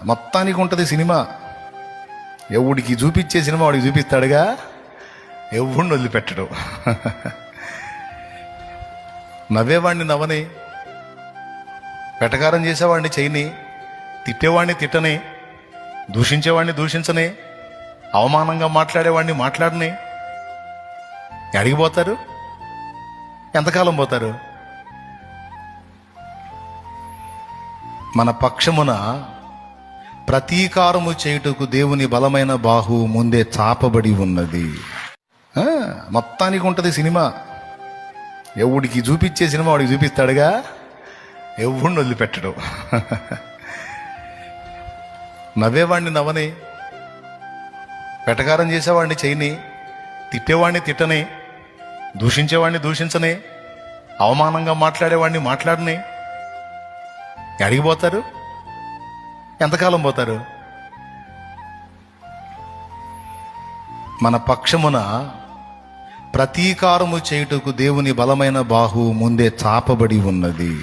మొత్తానికి ఉంటుంది సినిమా. ఎవడికి చూపించే సినిమా వాడికి చూపిస్తాడుగా, ఎవడిని వదిలిపెట్టడు. నవ్వేవాడిని నవ్వని, వెటకారం చేసేవాడిని చేయని, తిట్టేవాడిని తిట్టని, దూషించేవాడిని దూషించని, అవమానంగా మాట్లాడేవాడిని మాట్లాడని. అడిగిపోతారు, ఎంతకాలం పోతారు? మన పక్షమున ప్రతీకారము చేయుటకు దేవుని బలమైన బాహు ముందే చాపబడి ఉన్నది. మొత్తానికి ఉంటుంది సినిమా. ఎవడికి చూపించే సినిమా వాడికి చూపిస్తాడుగా, ఎవడిని వదిలిపెట్టడు. నవ్వేవాడిని నవ్వని, వెటకారం చేసేవాడిని చేయని, తిట్టేవాడిని తిట్టని, దూషించేవాడిని దూషించని, అవమానంగా మాట్లాడేవాడిని మాట్లాడని. అడిగిపోతారు, ఎంతకాలం పోతారు? మన పక్షమున ప్రతీకారము చేయుటకు దేవుని బలమైన బాహు ముందే చాపబడి ఉన్నది.